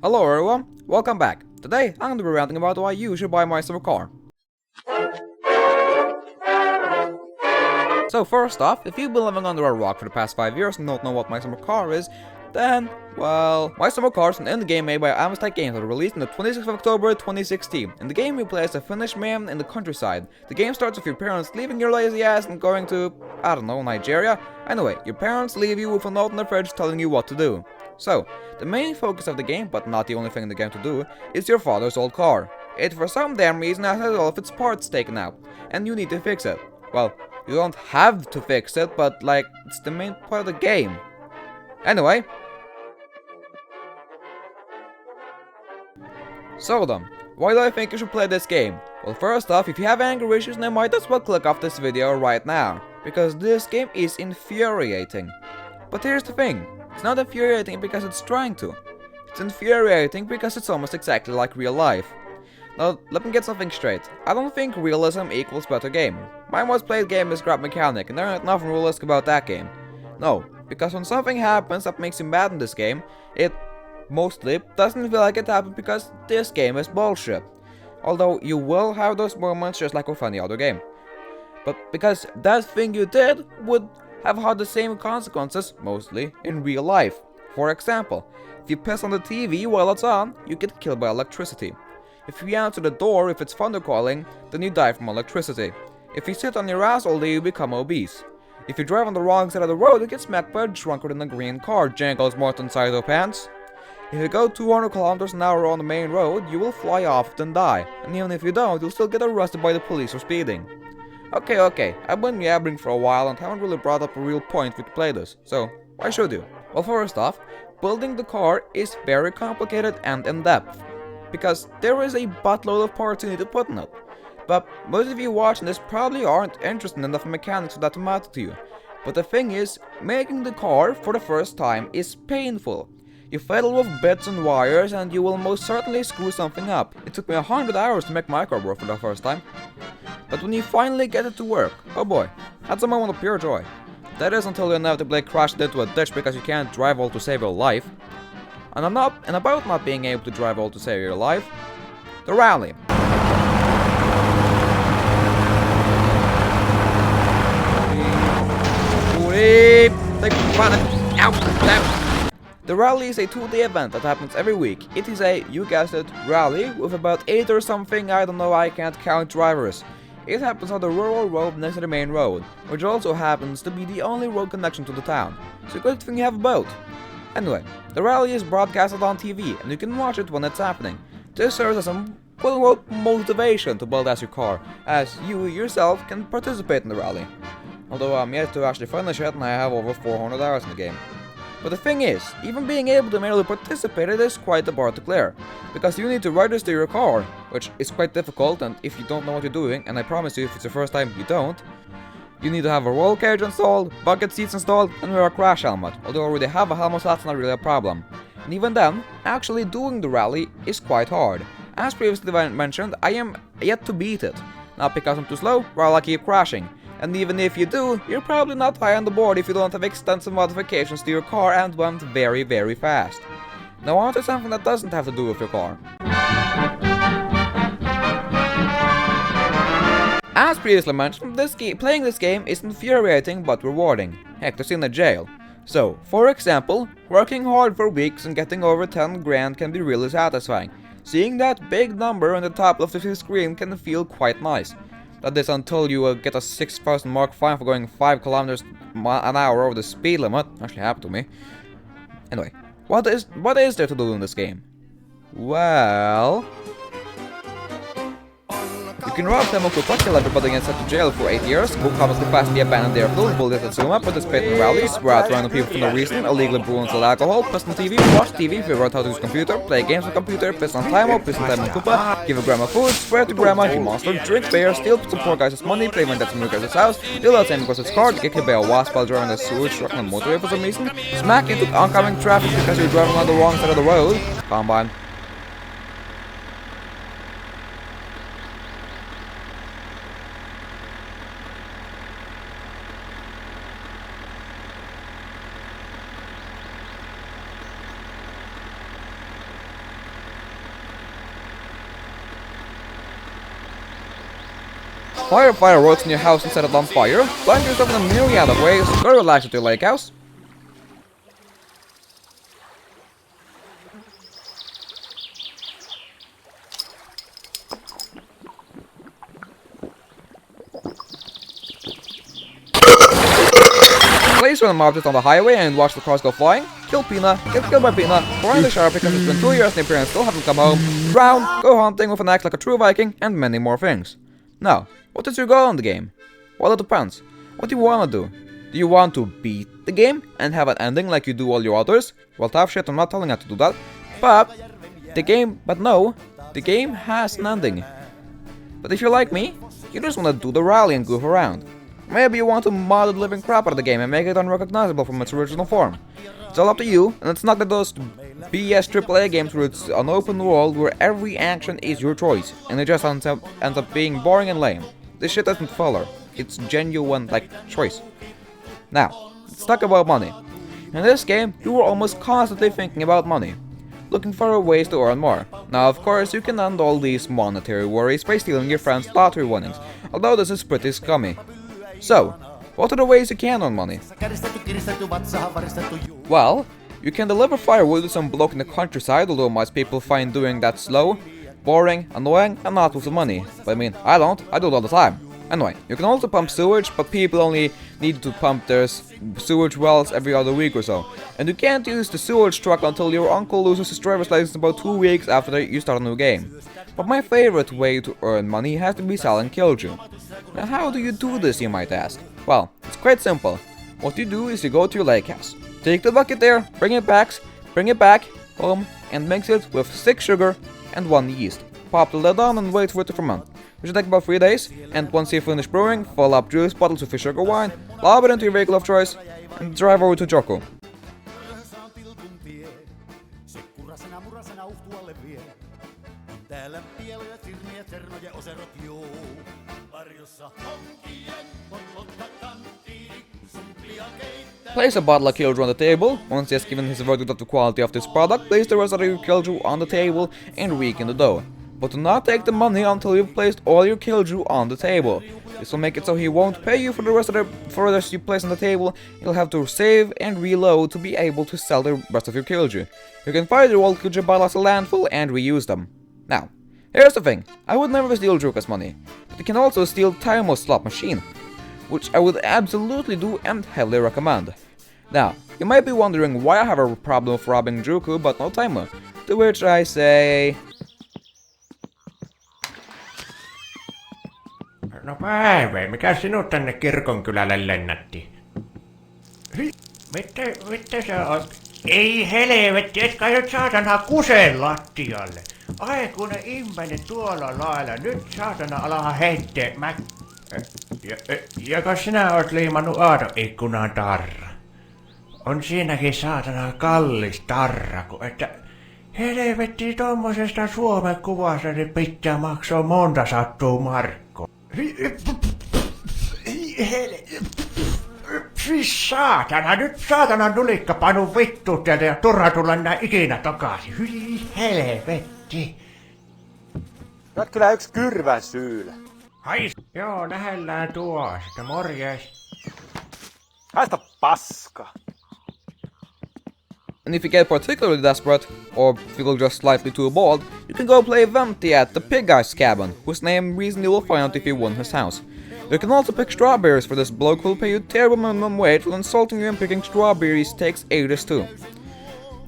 Hello everyone, welcome back. Today I'm going to be ranting about why you should buy myself a car. So first off, if you've been living under a rock for the past 5 years and don't know what My Summer Car is, then, well, My Summer Car is an indie game made by Amistad Games that was released on the 26th of October 2016. In the game you play as a Finnish man in the countryside. The game starts with your parents leaving your lazy ass and going to, I don't know, Nigeria? Anyway, your parents leave you with a note in the fridge telling you what to do. So, the main focus of the game, but not the only thing in the game to do, is your father's old car. It for some damn reason has all of its parts taken out, and you need to fix it. Well, you don't have to fix it, but like, it's the main part of the game. Anyway. So then, why do I think you should play this game? Well, first off, if you have anger issues, then might as well click off this video right now. Because this game is infuriating. But here's the thing, it's not infuriating because it's trying to. It's infuriating because it's almost exactly like real life. Now, let me get something straight. I don't think realism equals better game. My most played game is Grab Mechanic, and there ain't nothing realistic about that game. No, because when something happens that makes you mad in this game, it mostly doesn't feel like it happened because this game is bullshit. Although you will have those moments just like with any other game. But because that thing you did would have had the same consequences, mostly, in real life. For example, if you piss on the TV while it's on, you get killed by electricity. If you answer the door if it's thunder calling, then you die from electricity. If you sit on your ass all day, you become obese. If you drive on the wrong side of the road, you get smacked by a drunker in a green car, jangles Martin side of pants. If you go 200 kilometers an hour on the main road, you will fly off and die. And even if you don't, you'll still get arrested by the police for speeding. Okay, I've been yabbering for a while and haven't really brought up a real point for you to play this, so why should you? Well, first off, building the car is very complicated and in-depth. Because there is a buttload of parts you need to put in it. But most of you watching this probably aren't interested enough in mechanics for that to matter to you. But the thing is, making the car for the first time is painful. You fiddle with bits and wires and you will most certainly screw something up. It took me 100 hours to make my car work for the first time. But when you finally get it to work, oh boy, that's a moment of pure joy. That is until you inevitably crashed into a ditch because you can't drive all to save your life. And about not being able to drive all to save your life, the rally. The rally is a 2-day event that happens every week. It is a, you guessed it, rally with about 8 or something, I don't know, I can't count drivers. It happens on the rural road next to the main road, which also happens to be the only road connection to the town. So good thing you have a boat. Anyway, the rally is broadcasted on TV, and you can watch it when it's happening. This serves as some quote-unquote motivation to build as your car, as you yourself can participate in the rally. Although I'm yet to actually finish it, and I have over 400 hours in the game. But the thing is, even being able to merely participate it is quite a bar to clear, because you need to register your car, which is quite difficult, and if you don't know what you're doing, and I promise you if it's your first time you don't, you need to have a roll cage installed, bucket seats installed, and wear a crash helmet. Although I already have a helmet, so that's not really a problem. And even then, actually doing the rally is quite hard. As previously mentioned, I am yet to beat it. Not because I'm too slow, while I keep crashing. And even if you do, you're probably not high on the board if you don't have extensive modifications to your car and went very, very fast. Now on to something that doesn't have to do with your car. As previously mentioned, playing this game is infuriating but rewarding. Heck, there's in a jail. So, for example, working hard for weeks and getting over 10 grand can be really satisfying. Seeing that big number on the top of the screen can feel quite nice. That is until you get a 6,000 mark fine for going 5 kilometers an hour over the speed limit. Actually happened to me. Anyway, what is there to do in this game? Well, you can rob them of Kentucky everybody gets sent to jail for 8 years, go comments capacity abandon their fuel, bullet at Zuma, participate in rallies, swear out random people for no reason, illegally brew and sell alcohol, piss on TV, watch TV, figure out how to use computer, play games on computer, piss on time piss on time on Koopa, give a grandma food, swear to grandma if you monster, drink beer, steal some poor guy's money, play when that's in your guy's house, deal out same because it's card, get killed by a wasp while driving a sewage truck on the motorway for some reason, smack into oncoming traffic because you're driving on the wrong side of the road, combine. Fire fireworks in your house and set it on fire. Blind yourself in a myriad of ways. Go relax at your lake house. Place random objects on the highway and watch the cars go flying. Kill Pina, get killed by Pina, find the shark because it's been 2 years and your parents still haven't come home. Drown, go hunting with an axe like a true Viking, and many more things. Now, what is your goal in the game? Well, it depends. What do you wanna do? Do you want to beat the game and have an ending like you do all your others? Well, tough shit, I'm not telling you to do that. But the game has an ending. But if you're like me, you just wanna do the rally and goof around. Maybe you want to mod the living crap out of the game and make it unrecognizable from its original form. It's all up to you, and it's not like those BS AAA games where it's an open world where every action is your choice, and it just ends up being boring and lame. This shit isn't filler, it's genuine, like, choice. Now, let's talk about money. In this game, you are almost constantly thinking about money, looking for ways to earn more. Now, of course, you can end all these monetary worries by stealing your friend's lottery winnings, although this is pretty scummy. So, what are the ways you can earn money? Well, you can deliver firewood to some bloke in the countryside, although most people find doing that slow, boring, annoying, and not worth the money. But I mean, I don't, I do it all the time. Anyway, you can also pump sewage, but people only need to pump their sewage wells every other week or so. And you can't use the sewage truck until your uncle loses his driver's license about 2 weeks after you start a new game. But my favorite way to earn money has to be selling Killju. Now how do you do this, you might ask? Well, it's quite simple. What you do is you go to your lake house, take the bucket there, bring it back home, and mix it with 6 sugar and 1 yeast. Pop the lid on and wait for it to ferment, which will take about 3 days, and once you finish brewing, fill up juice bottles with your sugar wine, lob it into your vehicle of choice, and drive over to Joko. Place a bottle of Killju on the table. Once he has given his verdict of the quality of this product, place the rest of your Killju on the table and weaken the dough. But do not take the money until you've placed all your Killju on the table. This will make it so he won't pay you for the rest you place on the table. You'll have to save and reload to be able to sell the rest of your Killju. You can find your old Killju bottles as a landfill and reuse them. Now, here's the thing. I would never steal Juka's money, but you can also steal Taimo's slot machine, which I would absolutely do and heavily recommend. Now, you might be wondering why I have a problem with robbing Juku but no Taimo, to which I say... No päivä, mikä sinut tänne kirkonkylälle lennätti? Mitä sä oot? Ei helvetti, et kai nyt saatana kuseen lattialle. Ai kun ne immenet tuolla lailla, nyt saatana alaha heittee Joko sinä oot liimannut aatoikkunaan tarra? On siinäkin saatana kallis tarra, kun että... Helvetti, tommosesta Suomen kuvasta niin pitää maksaa monta sattuu markkoa. Saatana, nyt saatana nulikka panu vittu teiltä ja turha tulla nää ikinä takaisin. Hyi helvetti. Sä oot kyllä yks kyrvän syylä. Hais, joo, lähellään tuosta, morjes. Haista paska. And if you get particularly desperate, or feel just slightly too bored, you can go play Venti at the Pig Guy's cabin, whose name reason you will find out if you win his house. You can also pick strawberries for this bloke who will pay you terrible minimum wage, while insulting you and picking strawberries takes ages too.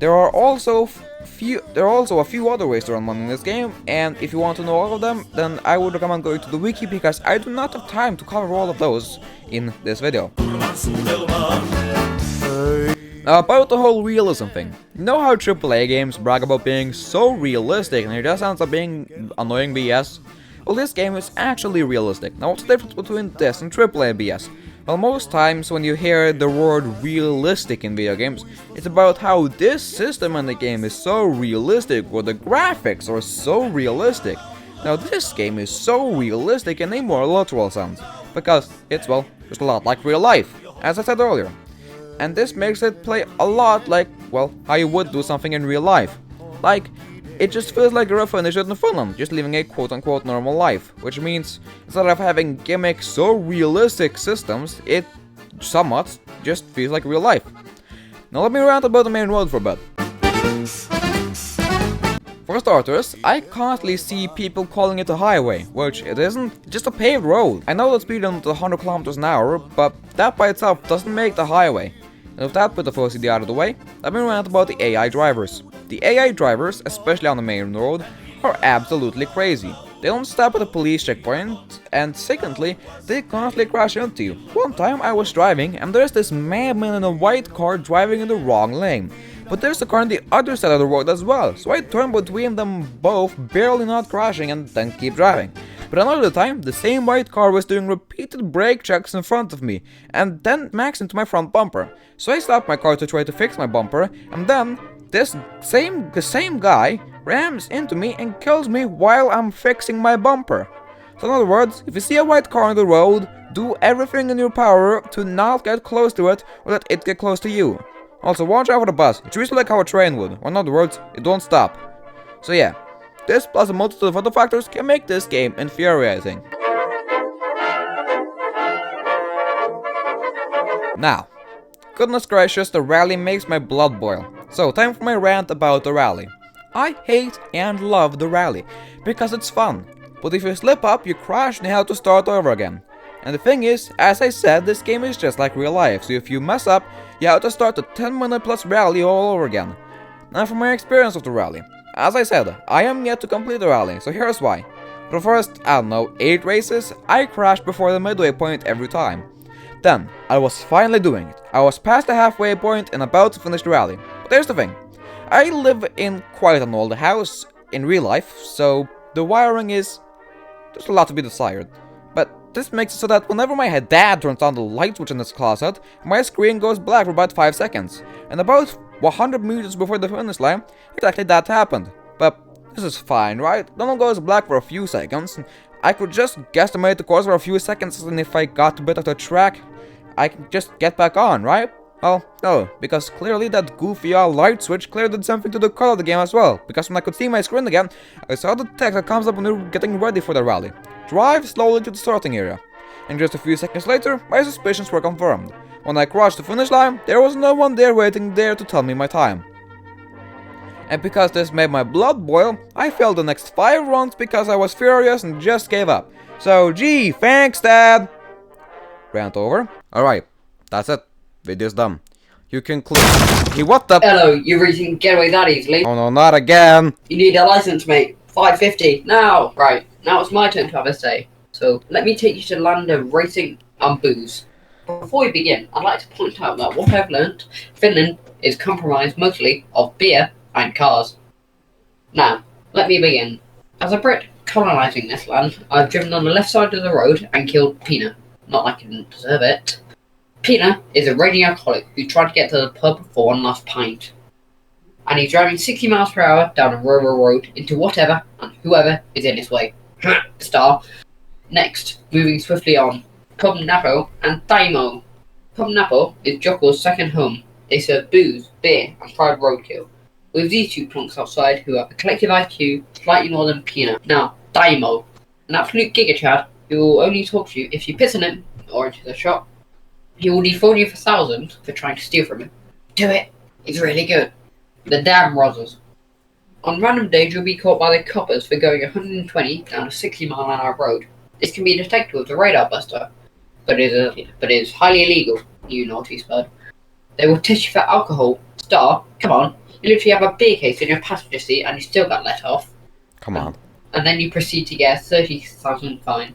There are also a few other ways to earn money in this game, and if you want to know all of them, then I would recommend going to the wiki because I do not have time to cover all of those in this video. Now about the whole realism thing. You know how AAA games brag about being so realistic and it just ends up being annoying BS? Well, this game is actually realistic. Now what's the difference between this and AAA BS? Well, most times when you hear the word realistic in video games, it's about how this system in the game is so realistic or the graphics are so realistic. Now this game is so realistic in a more literal sense, because it's, well, just a lot like real life, as I said earlier. And this makes it play a lot like, well, how you would do something in real life. Like, it just feels like a finished in Finland, just living a quote-unquote normal life, which means instead of having gimmicks so realistic systems, it somewhat just feels like real life. Now let me rant about the main road for a bit. For starters, I constantly see people calling it a highway, which it isn't, it's just a paved road. I know that speed limit is 100 kilometers an hour, but that by itself doesn't make the highway. And with that bit of OCD out of the way, let me rant about the AI drivers. The AI drivers, especially on the main road, are absolutely crazy. They don't stop at the police checkpoint, and secondly, they constantly crash into you. One time I was driving, and there's this madman in a white car driving in the wrong lane. But there's a car on the other side of the road as well, so I turn between them both, barely not crashing, and then keep driving. But another time, the same white car was doing repeated brake checks in front of me, and then maxed into my front bumper. So I stopped my car to try to fix my bumper, and then the same guy rams into me and kills me while I'm fixing my bumper. So in other words, if you see a white car on the road, do everything in your power to not get close to it or let it get close to you. Also, watch out for the bus. It's usually like how a train would, or in other words, it don't stop. So yeah, this plus a multitude of other factors can make this game infuriating. Now, goodness gracious, the rally makes my blood boil. So, time for my rant about the rally. I hate and love the rally, because it's fun. But if you slip up, you crash and you have to start over again. And the thing is, as I said, this game is just like real life, so if you mess up, you have to start a 10-minute plus rally all over again. Now for my experience of the rally. As I said, I am yet to complete the rally, so here's why. For the first, I don't know, 8 races, I crashed before the midway point every time. Then, I was finally doing it. I was past the halfway point and about to finish the rally. But here's the thing. I live in quite an old house in real life, so the wiring is... there's a lot to be desired. But this makes it so that whenever my dad turns on the light switch in his closet, my screen goes black for about 5 seconds. And about 100 meters before the finish line, exactly that happened. But this is fine, right? It only goes black for a few seconds. And I could just guesstimate the course for a few seconds, and if I got a bit of the track, I can just get back on, right? Well, no, because clearly that goofy light switch clearly did something to the color of the game as well. Because when I could see my screen again, I saw the text that comes up when you're getting ready for the rally. Drive slowly to the starting area. And just a few seconds later, my suspicions were confirmed. When I crossed the finish line, there was no one there waiting there to tell me my time. And because this made my blood boil, I failed the next 5 runs because I was furious and just gave up. So, gee, thanks, Dad! Rant over. Alright, that's it. Video's done. You can click. Hey, what the? Hello, you really can get away that easily? Oh no, not again! You need a license, mate. 550 now. Right, now it's my turn to have a say. So let me take you to the land of racing and booze. Before we begin, I'd like to point out that what I've learnt, Finland is comprised mostly of beer and cars. Now, let me begin. As a Brit colonising this land, I've driven on the left side of the road and killed Pina. Not like I didn't deserve it. Pina is a raging alcoholic who tried to get to the pub for one last pint. And he's driving 60 miles per hour down a rural road into whatever and whoever is in his way. Star. Next, moving swiftly on, Pub Napo and Taimo. Pub Napo is Jocko's second home. They serve booze, beer, and fried roadkill. With these 2 plunks outside who have a collective IQ slightly more than Pina. Now, Taimo, an absolute giga-chad who will only talk to you if you piss on him or into the shop. He will defraud you for 1,000 for trying to steal from him. Do it! It's really good. The damn Rozzers. On random days you'll be caught by the coppers for going 120 down a 60-mile-an-hour road. This can be detected with the radar buster, but it is highly illegal, you naughty spud. They will test you for alcohol. Star, come on. You literally have a beer case in your passenger seat and you still got let off. Come on. And then you proceed to get a 30,000 fine.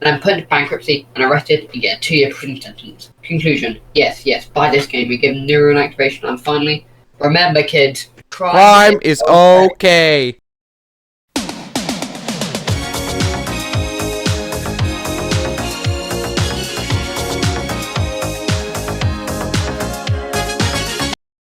And then put into bankruptcy and arrested and get a 2-year prison sentence. Conclusion. Yes, buy this game and give neuron activation. And finally, remember kids, crime is okay.